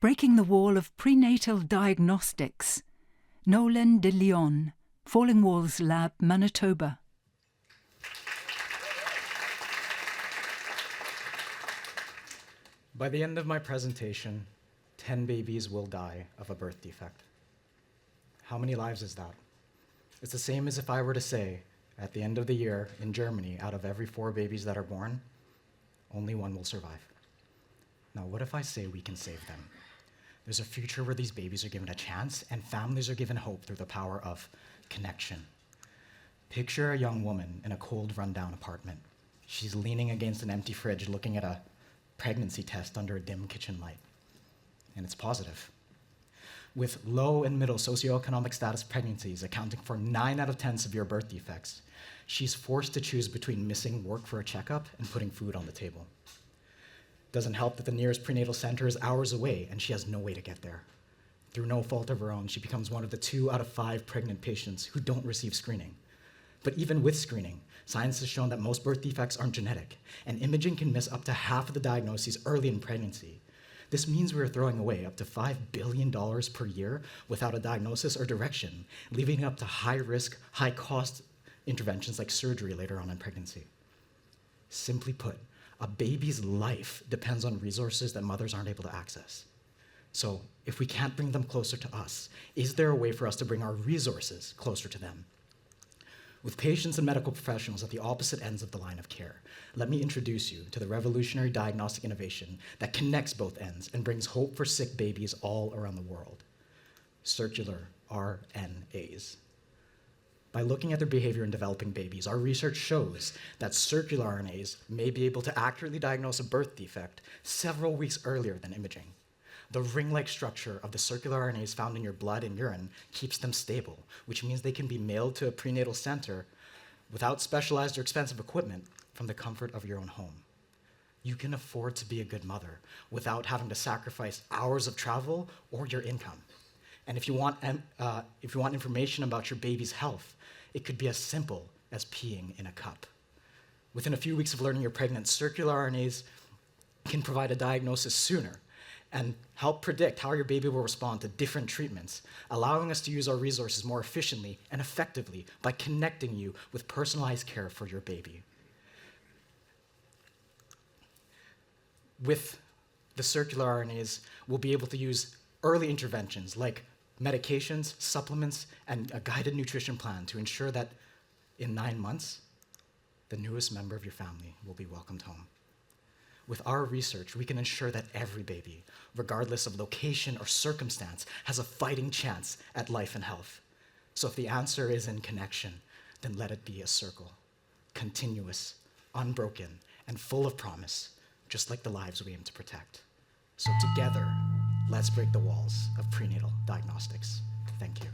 Breaking the Wall of Prenatal Diagnostics. Nolan De Leon, Falling Walls Lab, Manitoba. By the end of my presentation, 10 babies will die of a birth defect. How many lives is that? It's the same as if I were to say, at the end of the year in Germany, out of every 4 babies that are born, only 1 will survive. Now, what if I say we can save them? There's a future where these babies are given a chance and families are given hope through the power of connection. Picture a young woman in a cold, rundown apartment. She's leaning against an empty fridge looking at a pregnancy test under a dim kitchen light. And it's positive. With low and middle socioeconomic status pregnancies accounting for 9 out of 10 severe birth defects, she's forced to choose between missing work for a checkup and putting food on the table. Doesn't help that the nearest prenatal center is hours away and she has no way to get there. Through no fault of her own, she becomes one of the 2 out of 5 pregnant patients who don't receive screening. But even with screening, science has shown that most birth defects aren't genetic, and imaging can miss up to half of the diagnoses early in pregnancy. This means we are throwing away up to $5 billion per year without a diagnosis or direction, leaving up to high-risk, high-cost interventions like surgery later on in pregnancy. Simply put, a baby's life depends on resources that mothers aren't able to access. So, if we can't bring them closer to us, is there a way for us to bring our resources closer to them? With patients and medical professionals at the opposite ends of the line of care, let me introduce you to the revolutionary diagnostic innovation that connects both ends and brings hope for sick babies all around the world: circular RNAs. By looking at their behavior in developing babies, our research shows that circular RNAs may be able to accurately diagnose a birth defect several weeks earlier than imaging. The ring-like structure of the circular RNAs found in your blood and urine keeps them stable, which means they can be mailed to a prenatal center without specialized or expensive equipment from the comfort of your own home. You can afford to be a good mother without having to sacrifice hours of travel or your income. And if you want information about your baby's health, it could be as simple as peeing in a cup. Within a few weeks of learning you're pregnant, circular RNAs can provide a diagnosis sooner and help predict how your baby will respond to different treatments, allowing us to use our resources more efficiently and effectively by connecting you with personalized care for your baby. With the circular RNAs, we'll be able to use early interventions like medications, supplements, and a guided nutrition plan to ensure that in 9 months, the newest member of your family will be welcomed home. With our research, we can ensure that every baby, regardless of location or circumstance, has a fighting chance at life and health. So if the answer is in connection, then let it be a circle, continuous, unbroken, and full of promise, just like the lives we aim to protect. So together, let's break the walls of prenatal diagnostics. Thank you.